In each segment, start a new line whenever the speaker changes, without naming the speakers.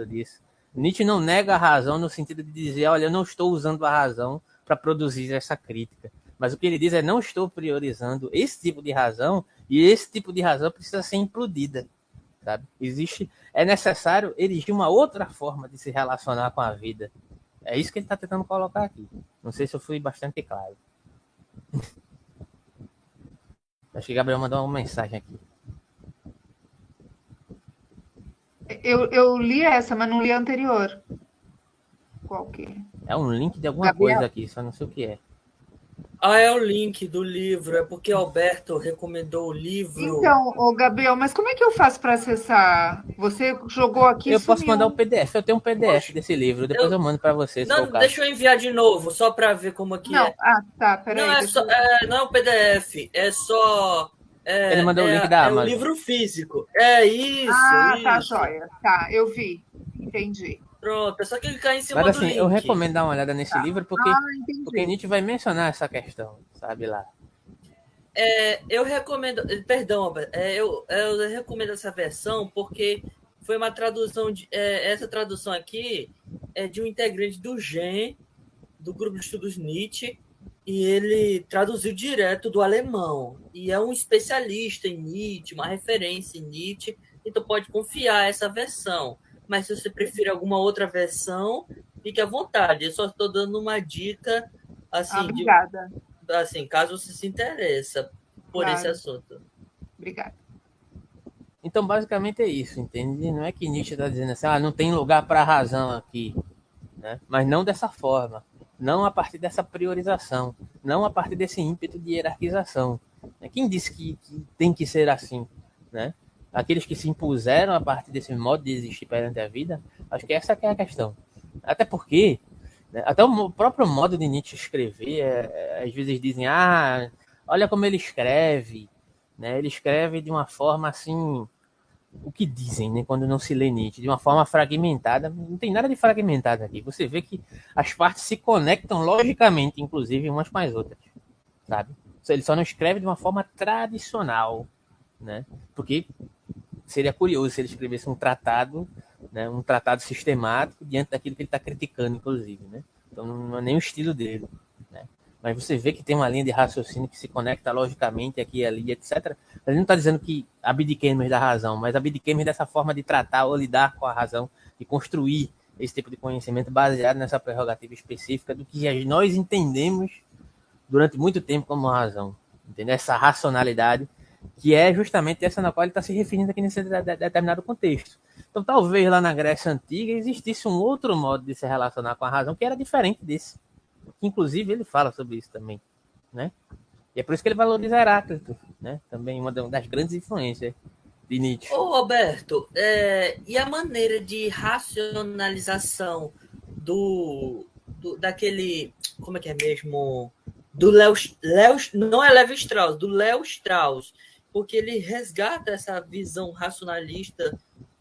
disso. Nietzsche não nega a razão no sentido de dizer, olha, eu não estou usando a razão para produzir essa crítica. Mas o que ele diz é, não estou priorizando esse tipo de razão, e esse tipo de razão precisa ser implodida. Sabe? É necessário erigir uma outra forma de se relacionar com a vida. É isso que ele está tentando colocar aqui. Não sei se eu fui bastante claro. Acho que o Gabriel mandou uma mensagem aqui.
Eu li essa, mas não li a anterior. Qual que é?
É um link de alguma
Gabriel?
coisa aqui, só não sei o que é.
Ah, é o link do livro. É porque Alberto recomendou o livro.
Então, ô Gabriel, mas como é que eu faço para acessar? Você jogou aqui e
Eu posso mandar o
sumiu.
PDF. Eu tenho um PDF
Poxa,
desse livro. Depois eu mando para você, se for o
não,
caso.
deixa eu enviar de novo, só para ver como é que
Não,
é.
tá,
Não
peraí,
é
deixa
só,
eu.
não é um PDF, é só
Ele mandou o link da
é o
Amazon.
livro físico. É isso,
Ah, tá,
isso.
joia. Tá, eu vi. Entendi.
Pronto, é só clicar em
Mas
cima do
assim, eu
link.
recomendo dar uma olhada nesse
Tá.
livro
Ah,
porque
entendi.
Nietzsche vai mencionar essa questão, sabe lá.
Eu recomendo, perdão, Albert, eu recomendo essa versão porque foi uma tradução essa tradução aqui é de um integrante do GEM, do grupo de estudos Nietzsche, e ele traduziu direto do alemão. E é um especialista em Nietzsche, uma referência em Nietzsche, então pode confiar essa versão. Mas se você preferir alguma outra versão, fique à vontade. Eu só estou dando uma dica
Ah,
assim,
obrigada.
assim, caso você se interessa por esse
Claro,
assunto.
obrigada.
Então, basicamente é isso, entende? Não é que Nietzsche está dizendo assim, não tem lugar para a razão aqui, né? Mas não dessa forma, não a partir dessa priorização, não a partir desse ímpeto de hierarquização. Quem disse que tem que ser assim, né? Aqueles que se impuseram a partir desse modo de existir perante a vida, acho que essa que é a questão. Até porque, né, até o próprio modo de Nietzsche escrever, às vezes dizem, olha como ele escreve, né? Ele escreve de uma forma assim, o que dizem, né, quando não se lê Nietzsche, de uma forma fragmentada. Não tem nada de fragmentado aqui. Você vê que as partes se conectam logicamente, inclusive, umas com as outras, sabe? Ele só não escreve de uma forma tradicional, né? Porque seria curioso se ele escrevesse um tratado, né, um tratado sistemático diante daquilo que ele está criticando, inclusive, né? Então não é nem o estilo dele, né? Mas você vê que tem uma linha de raciocínio que se conecta logicamente aqui e ali, etc. Ele não está dizendo que abdiquemos da razão, mas abdiquemos dessa forma de tratar ou lidar com a razão e construir esse tipo de conhecimento baseado nessa prerrogativa específica do que nós entendemos durante muito tempo como razão. Entendeu? Essa racionalidade, que é justamente essa na qual ele está se referindo aqui nesse determinado contexto. Então, talvez lá na Grécia Antiga existisse um outro modo de se relacionar com a razão que era diferente desse. Inclusive, ele fala sobre isso também, né? E é por isso que ele valoriza Heráclito, né? Também uma das grandes influências de Nietzsche.
Ô, Roberto, e a maneira de racionalização daquele, como é que é mesmo? Do Léo, não é Levi Strauss, do Léo Strauss, porque ele resgata essa visão racionalista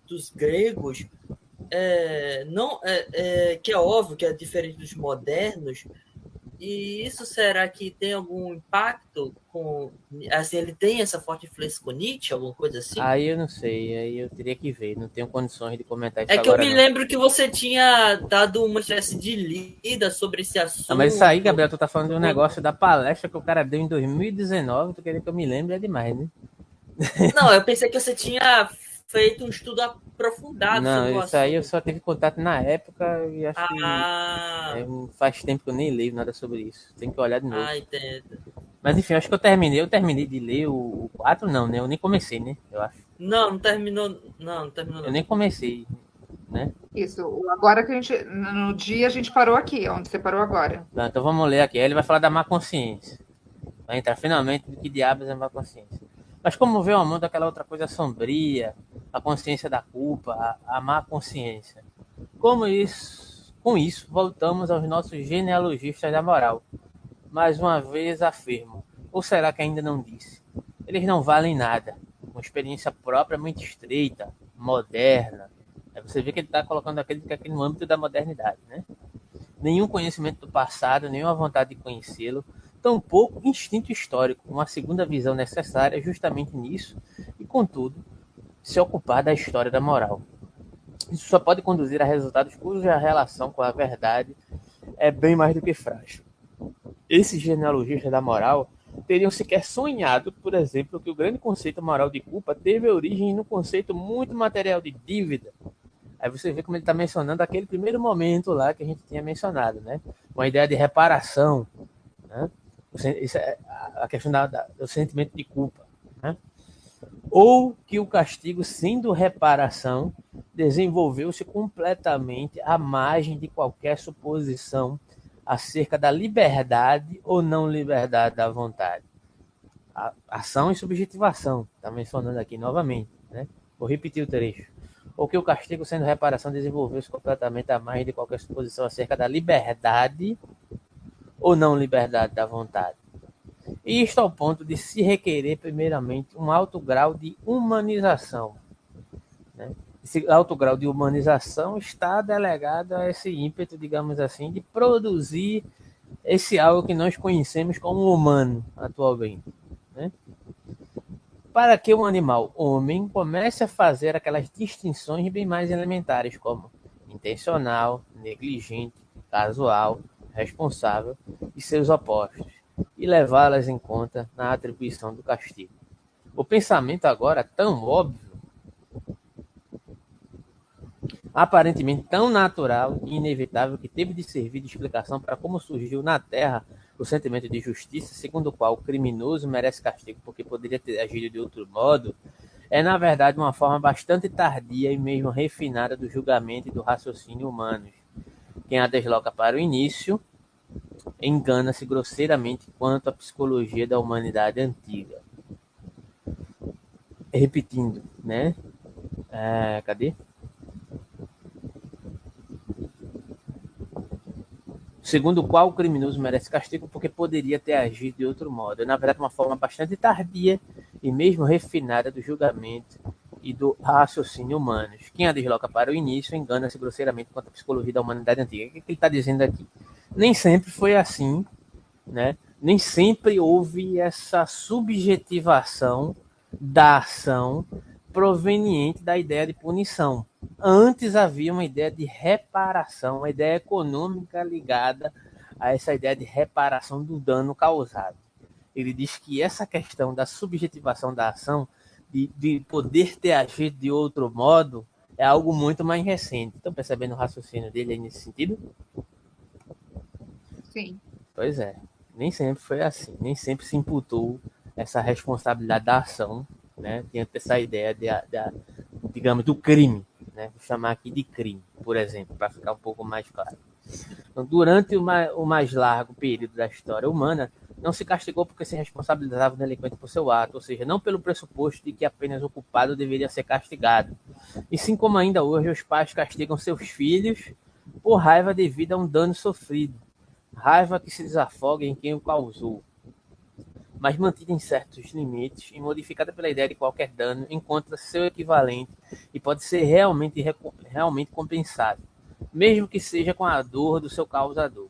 dos gregos, não, que é óbvio que é diferente dos modernos. E isso será que tem algum impacto com. Assim, ele tem essa forte influência com Nietzsche, alguma coisa assim?
Aí eu não sei, aí eu teria que ver, não tenho condições de comentar
É
isso
que eu
agora
me
não.
lembro que você tinha dado uma espécie de lida sobre esse
Mas isso aí,
assunto.
Gabriel, tu tá falando de um negócio da palestra que o cara deu em 2019, tu queria que eu me lembre, é demais, né?
Não, eu pensei que você tinha feito um estudo aprofundado
Não,
sobre o
isso aí eu
assunto.
só tive contato na época e acho que
Ah,
faz tempo que eu nem leio nada sobre isso. Tem que olhar de novo.
entendo.
Mas enfim, acho que eu terminei de ler o 4 não, né? Eu nem comecei, né? Eu acho.
Não, não terminou. Não, não terminou,
Eu
não.
nem comecei, né?
Isso. Agora que a gente. No dia a gente parou aqui, onde você parou agora.
Tá, então vamos ler aqui. Aí ele vai falar da má consciência. Vai entrar finalmente do que diabos é má consciência. Mas como vê o mundo aquela outra coisa sombria, a consciência da culpa, a má consciência. Com isso, voltamos aos nossos genealogistas da moral. Mais uma vez afirmo, ou será que ainda não disse? Eles não valem nada. Uma experiência própria muito estreita, moderna. Aí você vê que ele está colocando aquele que é no âmbito da modernidade, né? Nenhum conhecimento do passado, nenhuma vontade de conhecê-lo, tampouco instinto histórico, uma segunda visão necessária justamente nisso, e contudo, se ocupar da história da moral. isso só pode conduzir a resultados cuja relação com a verdade é bem mais do que frágil. Esses genealogistas da moral teriam sequer sonhado, por exemplo, que o grande conceito moral de culpa teve origem no conceito muito material de dívida. Aí você vê como ele está mencionando aquele primeiro momento lá que a gente tinha mencionado, né? Uma ideia de reparação, né? Isso é a questão do sentimento de culpa, né? Ou que o castigo, sendo reparação, desenvolveu-se completamente à margem de qualquer suposição acerca da liberdade ou não liberdade da vontade. A ação e subjetivação, está mencionando aqui novamente, né? Vou repetir o trecho. Ou que o castigo, sendo reparação, desenvolveu-se completamente à margem de qualquer suposição acerca da liberdade ou não liberdade da vontade. E isto ao ponto de se requerer, primeiramente, um alto grau de humanização, né? Esse alto grau de humanização está delegado a esse ímpeto, digamos assim, de produzir esse algo que nós conhecemos como humano atualmente, né? Para que o animal homem comece a fazer aquelas distinções bem mais elementares, como intencional, negligente, casual, responsável e seus opostos, e levá-las em conta na atribuição do castigo. O pensamento agora tão óbvio, aparentemente tão natural e inevitável, que teve de servir de explicação para como surgiu na Terra o sentimento de justiça, segundo o qual o criminoso merece castigo porque poderia ter agido de outro modo, é na verdade uma forma bastante tardia e mesmo refinada do julgamento e do raciocínio humanos. Quem a desloca para o início engana-se grosseiramente quanto à psicologia da humanidade antiga. Repetindo, né? Cadê? Segundo o qual o criminoso merece castigo porque poderia ter agido de outro modo. É, na verdade, uma forma bastante tardia e mesmo refinada do julgamento e do raciocínio humanos. Quem a desloca para o início engana-se grosseiramente quanto à psicologia da humanidade antiga. O que ele está dizendo aqui? Nem sempre foi assim, né? Nem sempre houve essa subjetivação da ação proveniente da ideia de punição. Antes havia uma ideia de reparação, uma ideia econômica ligada a essa ideia de reparação do dano causado. Ele diz que essa questão da subjetivação da ação, de poder ter agido de outro modo, é algo muito mais recente. Estão percebendo o raciocínio dele aí nesse sentido?
Sim.
Pois é. Nem sempre foi assim. Nem sempre se imputou essa responsabilidade da ação, né? Diante dessa ideia digamos, do crime, né? Vou chamar aqui de crime, por exemplo, para ficar um pouco mais claro. Então, durante o mais largo período da história humana, não se castigou porque se responsabilizava o delinquente por seu ato, ou seja, não pelo pressuposto de que apenas o culpado deveria ser castigado. E sim como ainda hoje os pais castigam seus filhos por raiva devido a um dano sofrido, raiva que se desafoga em quem o causou, mas mantida em certos limites e modificada pela ideia de qualquer dano, encontra seu equivalente e pode ser realmente compensado, mesmo que seja com a dor do seu causador,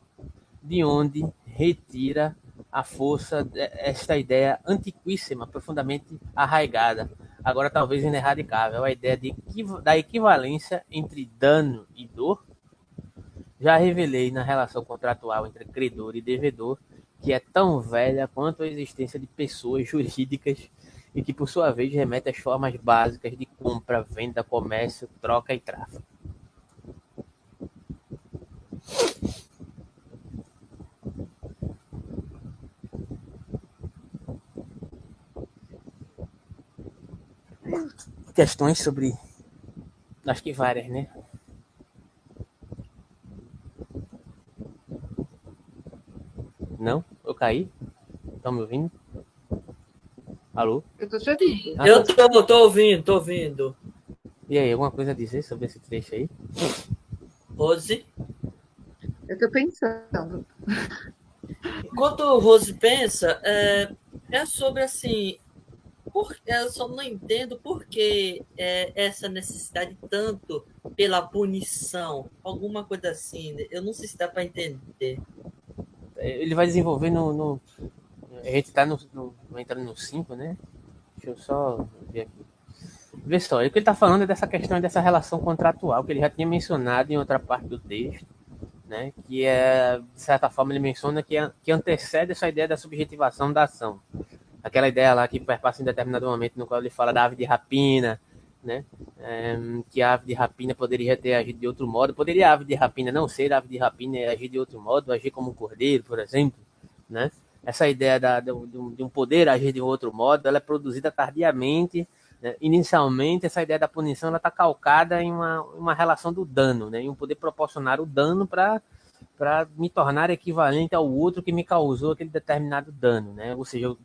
de onde retira a força esta ideia antiquíssima, profundamente arraigada, agora talvez ineradicável, a ideia da equivalência entre dano e dor. Já revelei na relação contratual entre credor e devedor, que é tão velha quanto a existência de pessoas jurídicas e que, por sua vez, remete às formas básicas de compra, venda, comércio, troca e tráfico. Questões sobre... Acho que várias, né? Não? Eu caí? Estão me ouvindo? Alô?
Eu tô te ouvindo.
Eu tô ouvindo.
E aí, alguma coisa a dizer sobre esse trecho aí?
Rose?
Eu tô pensando.
Enquanto Rose pensa, é sobre assim... eu só não entendo por que essa necessidade tanto pela punição, alguma coisa assim. Eu não sei se dá para entender.
Ele vai desenvolver a gente tá entrando no 5, né? Deixa eu só ver aqui. Vê só, o que ele está falando é dessa questão dessa relação contratual que ele já tinha mencionado em outra parte do texto, né? Que é, de certa forma, ele menciona que antecede essa ideia da subjetivação da ação. Aquela ideia lá que perpassa em determinado momento no qual ele fala da ave de rapina, né? Que a ave de rapina poderia ter agido de outro modo. Poderia a ave de rapina não ser a ave de rapina e agir de outro modo, agir como um cordeiro, por exemplo, né? Essa ideia de um poder agir de outro modo, ela é produzida tardiamente, né? Inicialmente, essa ideia da punição está calcada em uma relação do dano, né? Em um poder proporcionar o dano para me tornar equivalente ao outro que me causou aquele determinado dano, né? Ou seja,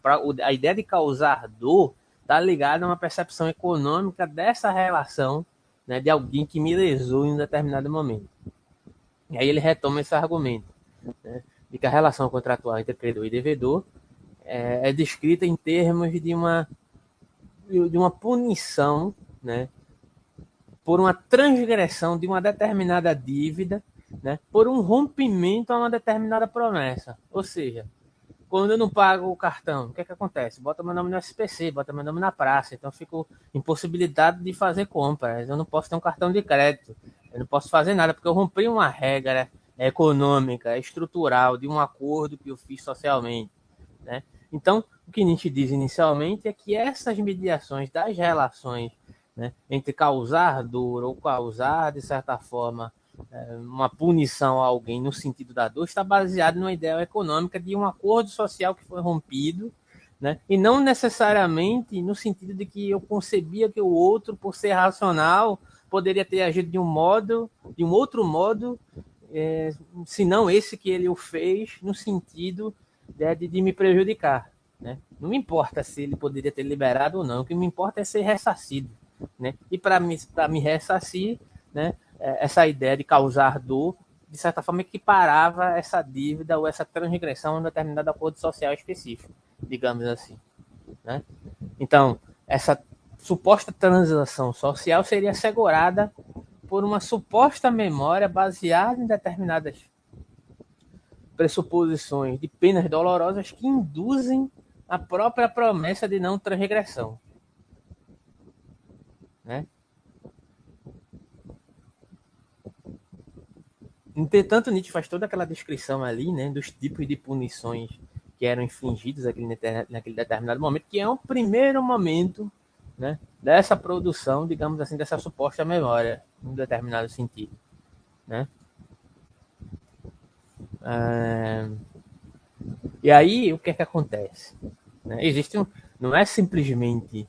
a ideia de causar dor está ligada a uma percepção econômica dessa relação, né, de alguém que me lesou em um determinado momento. E aí ele retoma esse argumento, né, de que a relação contratual entre credor e devedor é descrita em termos de uma punição, né, por uma transgressão de uma determinada dívida, né, por um rompimento a uma determinada promessa. Ou seja, quando eu não pago o cartão, o que acontece? Bota meu nome no SPC, bota meu nome na praça, então eu fico impossibilitado de fazer compras. Eu não posso ter um cartão de crédito, eu não posso fazer nada, porque eu rompi uma regra econômica, estrutural, de um acordo que eu fiz socialmente, né? Então, o que Nietzsche diz inicialmente é que essas mediações das relações, né, entre causar dor ou causar, de certa forma, uma punição a alguém no sentido da dor, está baseado numa ideia econômica de um acordo social que foi rompido, né, e não necessariamente no sentido de que eu concebia que o outro, por ser racional, poderia ter agido de um outro modo, se não esse que ele o fez, no sentido de me prejudicar, né? Não me importa se ele poderia ter liberado ou não, o que me importa é ser ressarcido, né? E para me ressarcir, né, essa ideia de causar dor, de certa forma, equiparava essa dívida ou essa transgressão a um determinado acordo social específico, digamos assim, né? Então, essa suposta transação social seria assegurada por uma suposta memória baseada em determinadas pressuposições de penas dolorosas que induzem a própria promessa de não transgressão, né? Entretanto, Nietzsche faz toda aquela descrição ali, né, dos tipos de punições que eram infligidos naquele determinado momento, que é um primeiro momento, né, dessa produção, digamos assim, dessa suposta memória, em um determinado sentido, né? E aí, o que é que acontece? Né? Não é simplesmente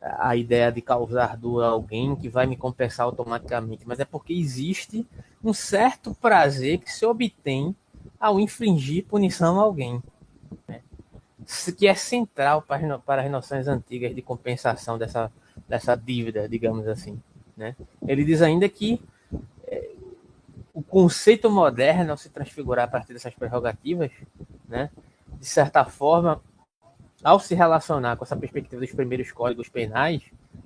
a ideia de causar dor a alguém que vai me compensar automaticamente, mas é porque existe um certo prazer que se obtém ao infligir punição a alguém, né? Que é central para as noções antigas de compensação dessa dívida, digamos assim, né? Ele diz ainda que o conceito moderno, ao se transfigurar a partir dessas prerrogativas, né, de certa forma, ao se relacionar com essa perspectiva dos primeiros códigos penais,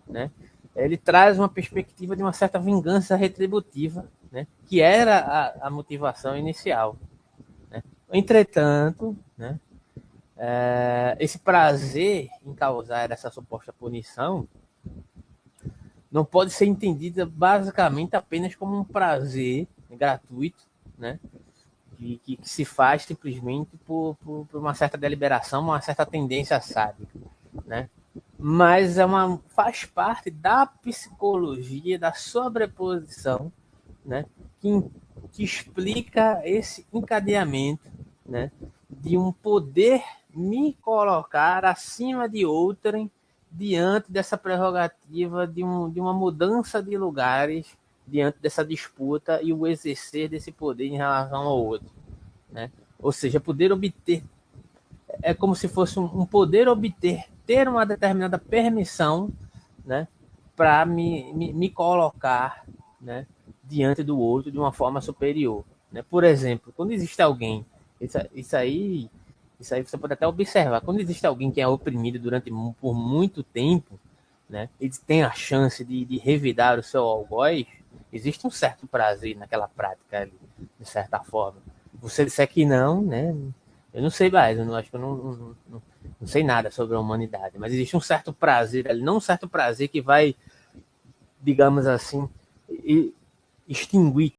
né, ele traz uma perspectiva de uma certa vingança retributiva, né, que era a motivação inicial, né? Entretanto, né, esse prazer em causar essa suposta punição não pode ser entendida basicamente apenas como um prazer gratuito, né, que se faz simplesmente por uma certa deliberação, uma certa tendência sádica, né? Mas faz parte da psicologia da sobreposição, né, que explica esse encadeamento, né, de um poder me colocar acima de outrem diante dessa prerrogativa de uma mudança de lugares diante dessa disputa e o exercer desse poder em relação ao outro, né? Ou seja, poder obter é como se fosse um poder ter uma determinada permissão, né, para me colocar, né, diante do outro de uma forma superior, né? Por exemplo, quando existe alguém, isso aí você pode até observar, quando existe alguém que é oprimido por muito tempo, né, ele tem a chance de revidar o seu algoz, existe um certo prazer naquela prática ali, de certa forma. Você disser que não, né? Eu não sei mais, acho que eu não sei nada sobre a humanidade, mas existe um certo prazer ali, não um certo prazer que vai digamos assim, extinguir